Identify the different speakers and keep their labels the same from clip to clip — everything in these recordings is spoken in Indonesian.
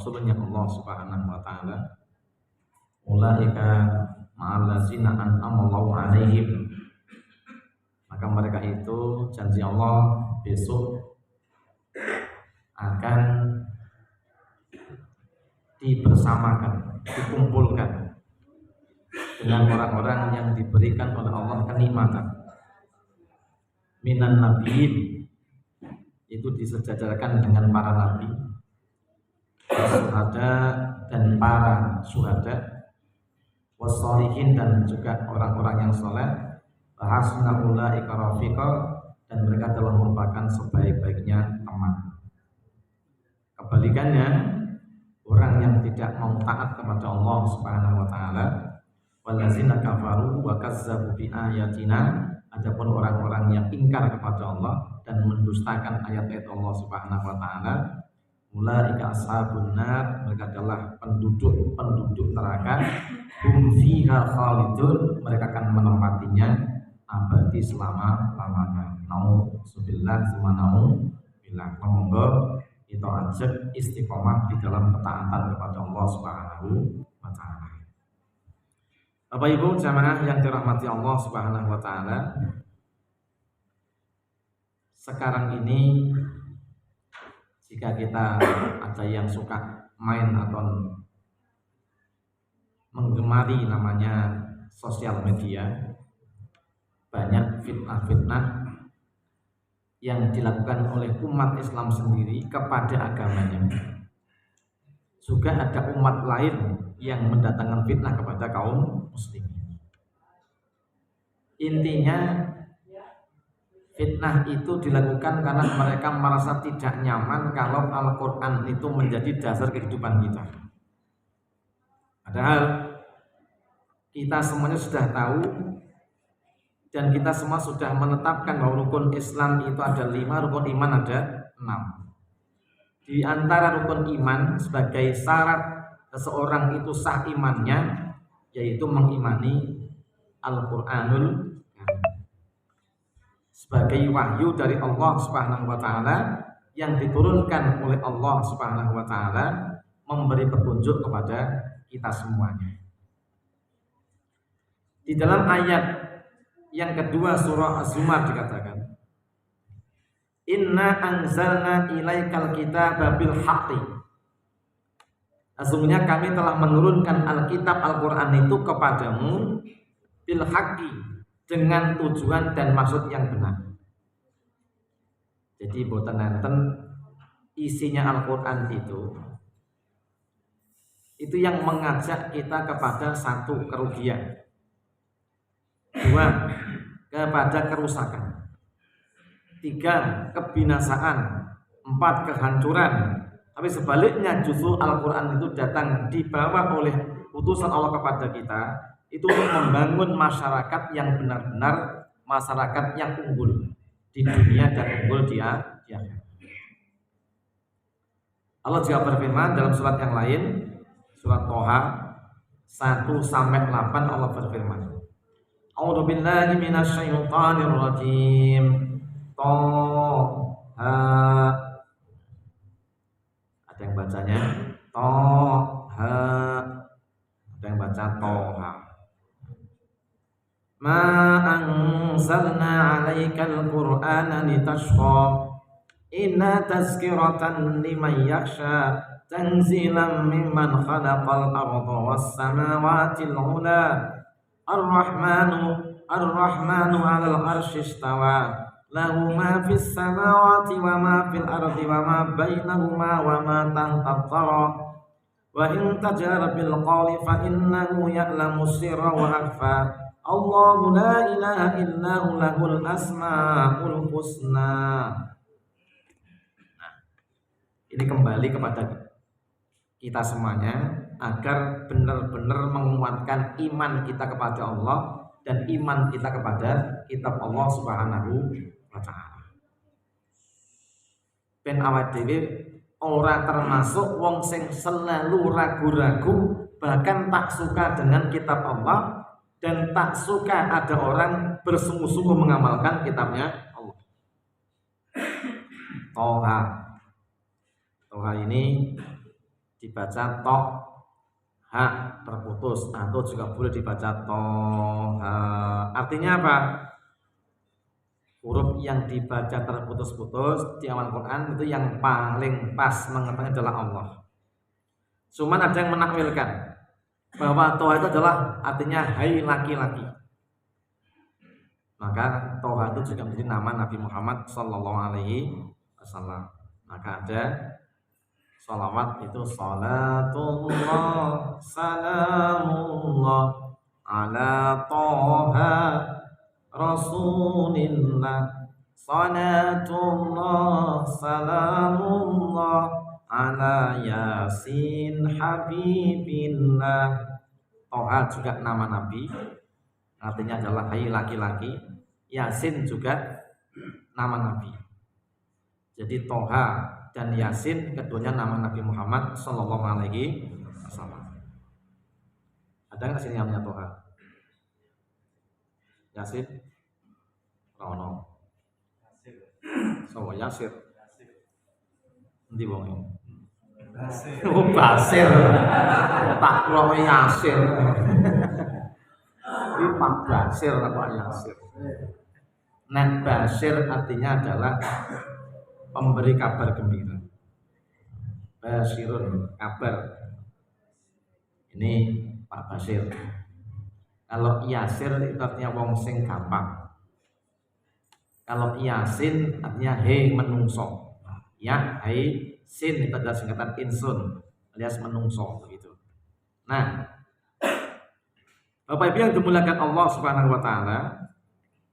Speaker 1: Rasulnya Allah Subhanahu wa taala, ulaika ma'allazina an'amallahu 'alaihim. Maka mereka itu janji Allah besok akan dibersamakan, dikumpulkan dengan orang-orang yang diberikan oleh Allah kenikmatan. Minan nabiyyin, itu disejajarkan dengan para nabi, syuhada dan para syuhada, wassalihin dan juga orang-orang yang soleh, bahasna ulaika rafiqa, dan mereka telah merupakan sebaik-baiknya teman. Kebalikannya, orang yang tidak mau taat kepada Allah Subhanahu wa taala, wallazina kafaru wa kazzabu bi ayatina, adapun orang-orang yang ingkar kepada Allah dan mendustakan ayat-ayat Allah Subhanahu wa taala, ulaika ashabun nar, mereka adalah penduduk neraka, hum fiha khalidun, mereka akan menempatinya abadi selama-lamanya. Nauzubillah summa nauzubillah. Monggo kita ajak istiqomah di dalam ketaatan kepada Allah Subhanahu wa taala. Bapak Ibu jamaah yang dirahmati Allah Subhanahu wa taala, sekarang ini jika kita ada yang suka main atau menggemari namanya sosial media, banyak fitnah-fitnah yang dilakukan oleh umat Islam sendiri kepada agamanya. Juga ada umat lain yang mendatangkan fitnah kepada kaum muslimin. Intinya fitnah itu dilakukan karena mereka merasa tidak nyaman kalau Al-Quran itu menjadi dasar kehidupan kita. Padahal kita semuanya sudah tahu dan kita semua sudah menetapkan bahwa rukun Islam itu ada 5, rukun iman ada 6. Di antara rukun iman sebagai syarat seseorang itu sah imannya, yaitu mengimani Al-Quranul sebagai wahyu dari Allah Subhanahu wa taala yang diturunkan oleh Allah Subhanahu wa taala, memberi petunjuk kepada kita semuanya. Di dalam ayat yang kedua surah Az-Zumar dikatakan, inna anzalna ilaikal kitaba bil haqqi, sesungguhnya kami telah menurunkan Alkitab Al-Quran itu kepadamu bil haqqi, dengan tujuan dan maksud yang benar. Jadi boten enten isinya Al-Quran itu yang mengajak kita kepada satu kerugian, 2 kepada kerusakan, 3 kebinasaan, 4 kehancuran. Tapi sebaliknya justru Al-Quran itu datang dibawa oleh utusan Allah kepada kita itu untuk membangun masyarakat yang benar-benar masyarakat yang unggul di dunia dan unggul di akhirat. Allah juga berfirman dalam surat yang lain, surat Toha 1-8, Allah berfirman, A'udzu billahi minasyaitonir rajim. Toha. Ada yang bacanya Toha, ada yang baca Toha. Ma anzalna 'alaikal qur'ana litashqa, inna tazkiratan liman yakhsha, tanzilan mimman khalaqal arda was samawati al-'ula, ar-rahmanu 'alal 'arsy istawa, lahu ma fis samawati wa ma fil ardi wa ma bainahuma wa ma tahta thara, wa in tajhar bil qawli fa innahu ya'lamu sirra wa akhfa, Allahu la ilaha illa hu lahul asmaul husna. Nah, ini kembali kepada kita semuanya agar benar-benar menguatkan iman kita kepada Allah dan iman kita kepada kitab Allah Subhanahu wa taala. Ben awak dhewe ora termasuk wong sing selalu ragu-ragu, bahkan tak suka dengan kitab Allah dan tak suka ada orang bersungguh-sungguh mengamalkan kitabnya Allah. Toha ini dibaca to, ha terputus, atau juga boleh dibaca to, ha. Artinya apa? Huruf yang dibaca terputus-putus di awal Quran itu yang paling pas mengetahui adalah Allah. Cuman ada yang menakwilkan bahwa Toha itu adalah artinya hai laki-laki. Maka Toha itu juga menjadi nama Nabi Muhammad Sallallahu Alaihi Wasallam. Maka ada sholawat itu salatullah salamullah ala Toha Rasulillah, salatullah salamullah ala Yasin Habibillah. Toha juga nama Nabi, artinya adalah hai laki-laki. Yasin juga nama Nabi. Jadi Toha dan Yasin keduanya nama Nabi Muhammad Sallallahu Alaihi Wasallam. Ada nggak sini namanya Toha? Yasin, Rono, so Yasir, nanti bongi. Oh Basir, tak Rono Yasir. Ini Pak Basir atau Yasir. Nah Basir artinya adalah pemberi kabar gembira. Basirun kabar. Ini Pak Basir. Kalau Yasir itu artinya wong sing gampang. Kalau Yasin artinya hei menungso. Ya, hei sin itu adalah singkatan insun alias menungso begitu. Nah, Bapak Ibu yang dimuliakan Allah Subhanahu wa taala,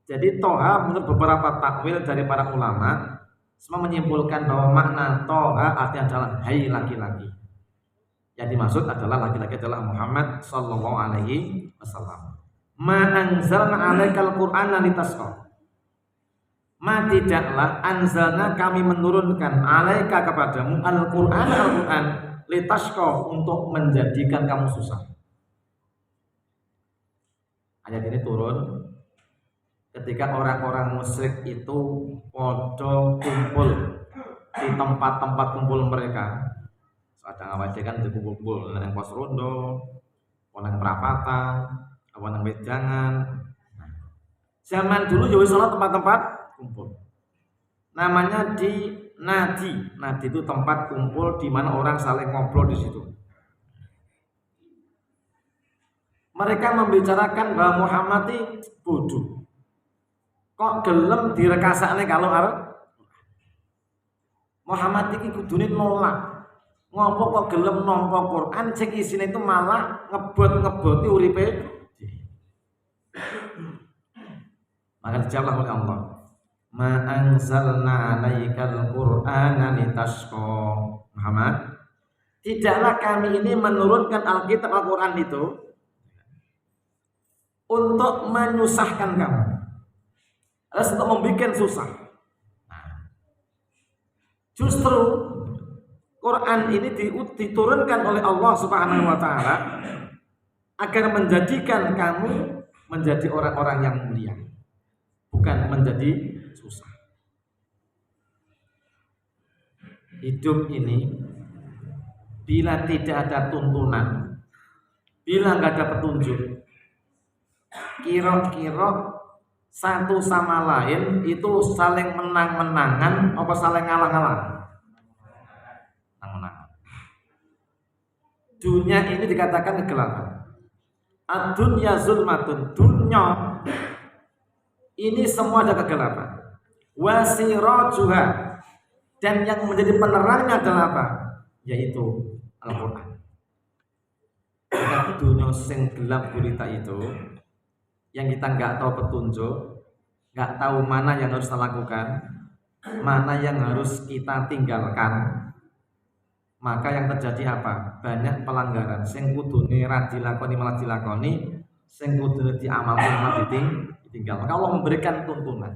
Speaker 1: jadi Toha menurut beberapa takwil dari para ulama semua menyimpulkan bahwa makna Toha artinya adalah hai laki-laki. Yang dimaksud adalah laki-laki adalah Muhammad Sallallahu Alaihi Wasallam. Ma anzalna alaikal Qur'ana litasqa. Ma tidaklah anzalna kami menurunkan alaika kepadamu Al-Qur'an litasqa untuk menjadikan kamu susah. Ayat ini turun ketika orang-orang musyrik itu podo kumpul di tempat-tempat kumpul mereka. Ada ngawajikan di kumpul-kumpul yang pos rondo, yang perapatan, yang wedangan. Zaman dulu jadi sholat tempat-tempat kumpul. Namanya di nadi. Nadi itu tempat kumpul di mana orang saling ngobrol di situ. Mereka membicarakan bahwa Muhammad itu bodoh. Kok gelem direkasakne kalau arep Muhammad iki kudune nolak. Ngopo kok gelem nampa Quran sing isine itu malah ngebot-ngeboti uripe. Maka dijawab oleh Allah, ma anzalna alaikal Qur'ana litasqa. Muhammad, tidaklah kami ini menurunkan Alkitab Al-Quran itu untuk menyusahkan kamu, harus untuk membuat susah. Justru Quran ini diturunkan oleh Allah Subhanahu wa taala agar menjadikan kamu menjadi orang-orang yang mulia, bukan menjadi susah. Hidup ini bila tidak ada tuntunan, bila nggak ada petunjuk, kira-kira satu sama lain itu saling menang-menangan apa saling ngalah-ngalah? Dunia ini dikatakan kegelapan. Ad-dunya zulmatun. Dunia ini semua ada kegelapan. Wasirajuha, dan yang menjadi penerangnya adalah apa? Yaitu Al-Quran. Dunia sing gelap gulita itu, yang kita nggak tahu petunjuk, nggak tahu mana yang harus kita lakukan, mana yang harus kita tinggalkan. Maka yang terjadi apa? Banyak pelanggaran. Sing kudune ra dilakoni malah dilakoni, sing kudune diamalkan malah ditinggal. Maka Allah memberikan tuntunan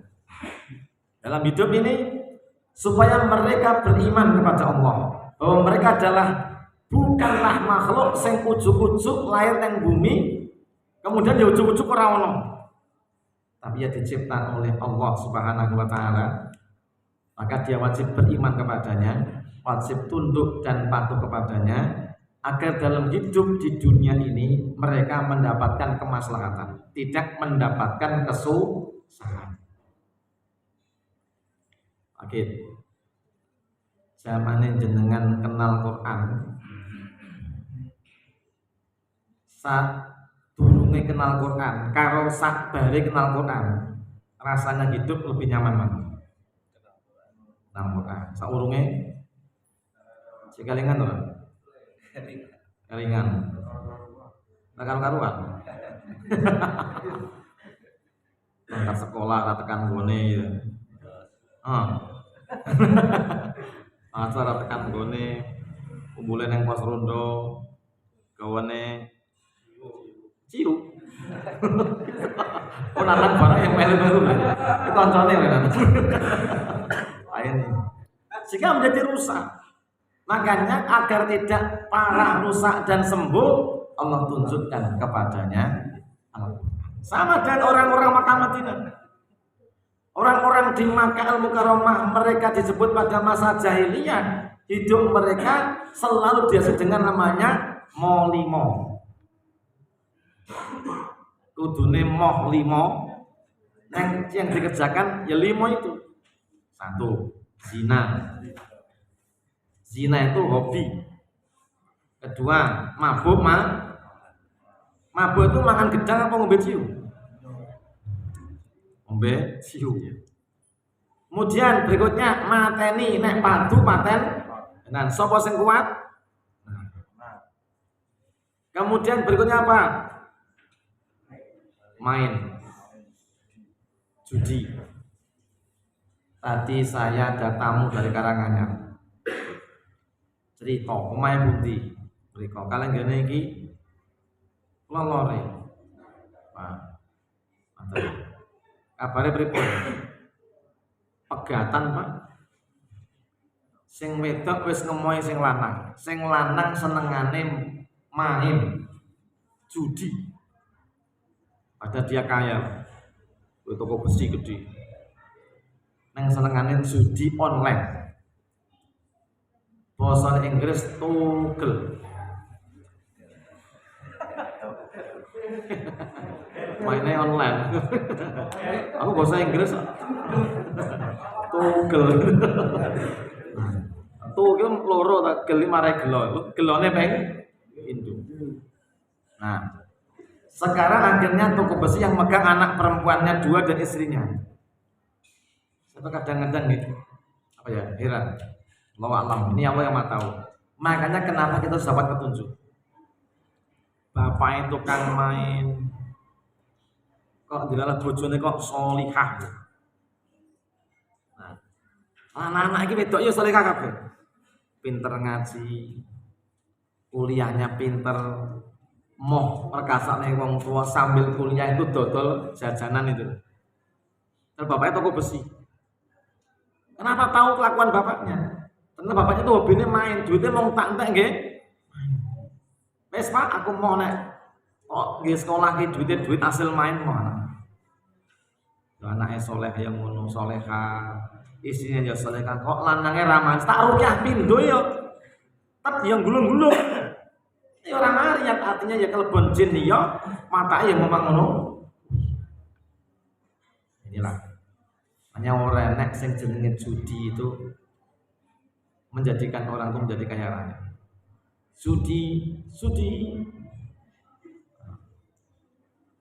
Speaker 1: dalam hidup ini supaya mereka beriman kepada Allah, bahwa mereka adalah bukanlah makhluk sing ujuk-ujuk lahir nang bumi kemudian ya ujuk-ujuk ora ono, tapi ya diciptakan oleh Allah Subhanahu wa taala. Maka dia wajib beriman kepadanya, wajib tunduk dan patuh kepadanya agar dalam hidup di dunia ini mereka mendapatkan kemaslahatan, tidak mendapatkan kesusahan. Oke. Zamane jenengan kenal Quran. Saat durunge kenal Quran, karo sak bare kenal Quran, rasanya hidup lebih nyaman mana? Kenal Quran. Saurunge sekalingan ora? Kalingan. Karuan. Berangkat sekolah ora tekan gone ya. Masa ora tekan gone kumpule nang pos rondo gawane ciu. Ponakan barang yang melu-melu itu kancane kan. Lain. Sehingga menjadi rusak. Makanya agar tidak parah, rusak dan sembuh, Allah tunjukkan kepadanya Al-Quran. Sama dengan orang-orang Makkah Madinah. Orang-orang di Makkah Al-Mukarramah, mereka disebut pada masa jahiliyah, hidup mereka selalu dihiasi dengan namanya molimo. Kudune moh limo, yang dikerjakan ya limo itu. Satu, zina. Zina itu hobi. Kedua, mabuk. Mabuk itu makan gedang apa ngombe ciu? Ngombe ciu. Kemudian berikutnya mateni nek padu paten. Dan sapa sing kuat? Kemudian berikutnya apa? Main. Judi. Tadi saya ada tamu dari Karanganyar. Cerita omahe pundi mriko kalian ngene iki lolore Pak Mantap kabare pripun pegatan Pak sing wedok wis ngemohi sing lanang senengane main judi padahal dia kaya toko besi gede nang senengane judi online. Bahasa Inggris togel. Mainnya online. Aku bahasa Inggris togel. Togel loro tak gel mare gelo. Gelone peng Indo. Nah, sekarang akhirnya toko besi yang megang anak perempuannya 2 dan istrinya. Saya kadang-kadang gitu. Apa ya? Heran. Allah alam, ini Allah yang mau tahu. Makanya kenapa kita harus dapat petunjuk. Bapak itu kan main, kok dilalah bojone kok solihah. Nah, anak-anak ini wedok ya solihah kabeh. Pinter ngaji, kuliahnya pinter, moh perkasane wong tua sambil kuliah itu dodol jajanan itu. Dan bapaknya toko besi. Kenapa tahu kelakuan bapaknya? Karena bapaknya tuh hobinya main, duitnya mau tak entek nggih. Wes Pak, aku mau nek kok nggih sekolah ki duit hasil main mau. Anaknya soleh yang ngono soleha, istrinya ya soleha, kok lanangnya ramah, tak rukyah pindo ya. Tapi yang gulung-gulung. Ini orang Aryan artinya ya kelebon jin ya, mata ya memang ngono. Inilah. Hanya orang nek sing jenenge judi itu menjadikan orang itu menjadi kaya raya. Judi.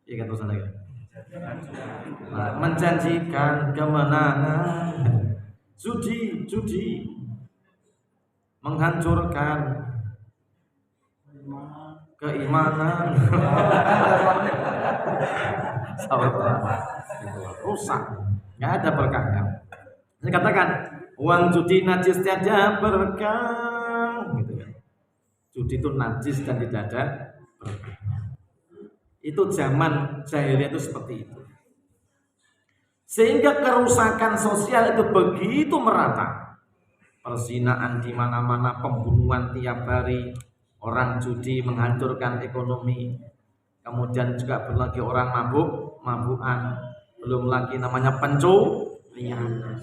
Speaker 1: Iya kan tulisan lagi. Menjanjikan kemenangan. Judi menghancurkan keimanan. Rusak. Nggak ada berkahnya. Ini katakan uang judi najis tiada berkah gitu kan. Judi itu najis dan tidak ada berkah. Itu zaman jahiliyah itu seperti itu. Sehingga kerusakan sosial itu begitu merata. Perzinaan di mana-mana, pembunuhan tiap hari, orang judi menghancurkan ekonomi. Kemudian juga berlagi orang mabukan, belum lagi namanya pencurian.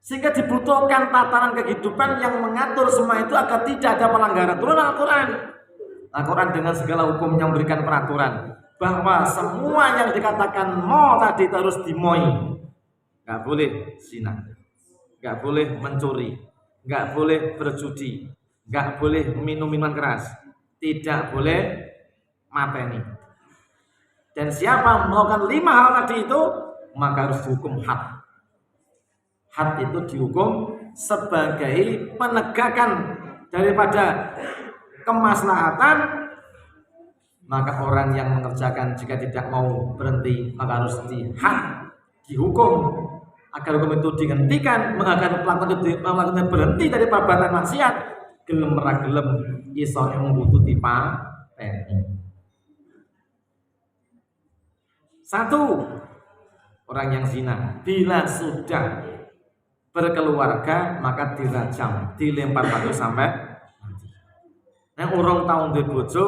Speaker 1: Sehingga dibutuhkan tatanan kehidupan yang mengatur semua itu agar tidak ada pelanggaran. Turun Al-Quran. Al-Quran dengan segala hukum yang memberikan peraturan bahwa semua yang dikatakan mau tadi harus dimoi. Gak boleh zina, gak boleh mencuri, gak boleh berjudi, gak boleh minum minuman keras, tidak boleh mateni. Dan siapa melakukan 5 hal tadi itu, maka harus dihukum had. Had itu dihukum sebagai penegakan daripada kemaslahatan. Maka orang yang mengerjakan jika tidak mau berhenti, maka harus dihad, dihukum agar hukum itu dihentikan, agar melakukan berhenti dari perbuatan maksiat. Gelem ora gelem iso membututi pateni. 1. Orang yang zina bila sudah berkeluarga maka dirajam, dilempar batu sampai mati. Nah, urung tahun duwe bojo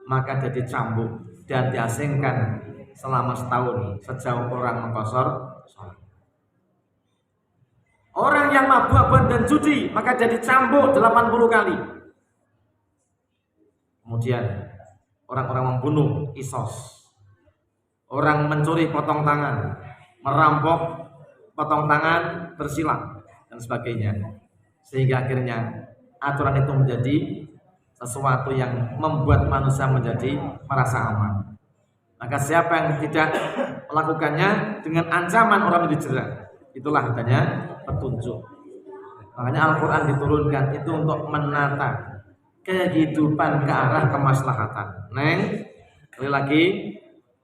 Speaker 1: maka jadi cambuk dan diasingkan selama setahun sejauh orang mengkosor sholat. Orang yang mabuk dan judi maka jadi cambuk 80 kali. Kemudian orang-orang membunuh isos. Orang mencuri potong tangan, merampok potong tangan, bersilang dan sebagainya. Sehingga akhirnya aturan itu menjadi sesuatu yang membuat manusia menjadi merasa aman. Maka siapa yang tidak melakukannya dengan ancaman orang dijerat, itulah adanya petunjuk. Makanya Al-Quran diturunkan itu untuk menata kehidupan ke arah kemaslahatan. Neng, sekali lagi,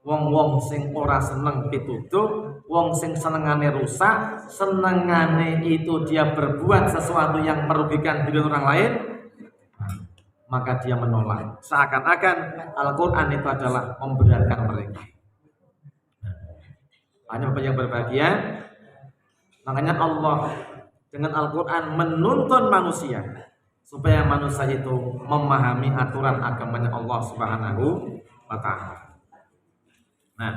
Speaker 1: wong-wong sing ora seneng pitutuh, wong sing senengane rusak, senengane itu dia berbuat sesuatu yang merugikan diri orang lain, maka dia menolak. Seakan-akan Al-Quran itu adalah memberatkan mereka. Hanya Bapak yang berbahagia, makanya Allah dengan Al-Quran menuntun manusia supaya manusia itu memahami aturan agamanya Allah Subhanahu wa Ta'ala. Nah,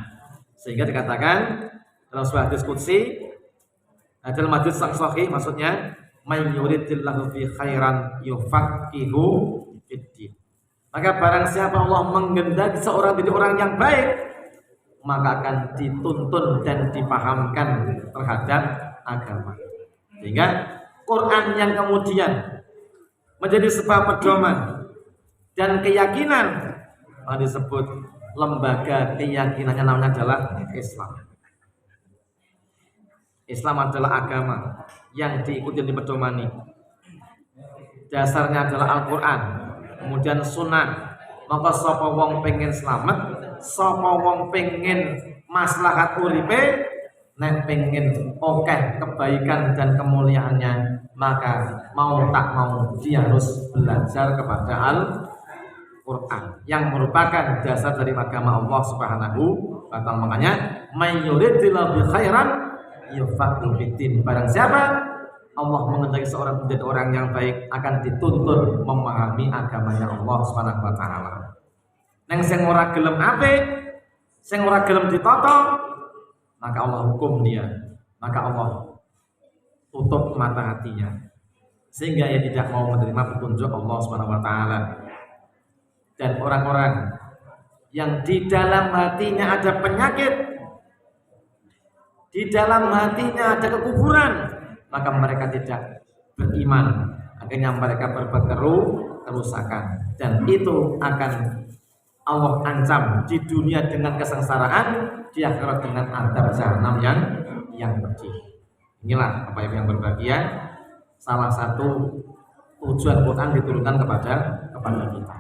Speaker 1: sehingga dikatakan dalam sebuah hadis qudsi, dalam hadis sahih maksudnya, may yuridillahu fi khairan yufaqihu fiddin. Maka barang siapa Allah menghendaki seorang jadi orang yang baik, maka akan dituntun dan dipahamkan terhadap agama. Sehingga Quran yang kemudian menjadi sebuah pedoman dan keyakinan disebut lembaga keyakinannya namanya adalah Islam. Islam adalah agama yang diikuti dan dipedomani. Dasarnya adalah Al-Quran, kemudian sunnah. Maka sapa wong pengen selamat, sapa wong pengen maslahat uripe, nek pengen okeh kebaikan dan kemuliaannya, maka mau tak mau dia harus belajar kepada Al-Quran yang merupakan dasar dari agama Allah Subhanahu wa Ta'ala. Makanya may yuridillahu bi khairan yufaqihu fiddin. Barang siapa Allah menghendaki seorang menjadi orang yang baik, akan dituntun memahami agamanya Allah Subhanahu wa Ta'ala. Neng sing ora gelem apik, sing ora gelem ditata, maka Allah hukum dia, maka Allah tutup mata hatinya sehingga ia tidak mau menerima petunjuk Allah Subhanahu wa Ta'ala. Dan orang-orang yang di dalam hatinya ada penyakit, di dalam hatinya ada kekufuran, maka mereka tidak beriman. Akhirnya mereka berbuat kerusakan, dan itu akan Allah ancam di dunia dengan kesengsaraan, di akhirat dengan azab jahanam yang pedih. Inilah Bapak Ibu yang berbahagia, salah satu tujuan Quran diturunkan kepada kita.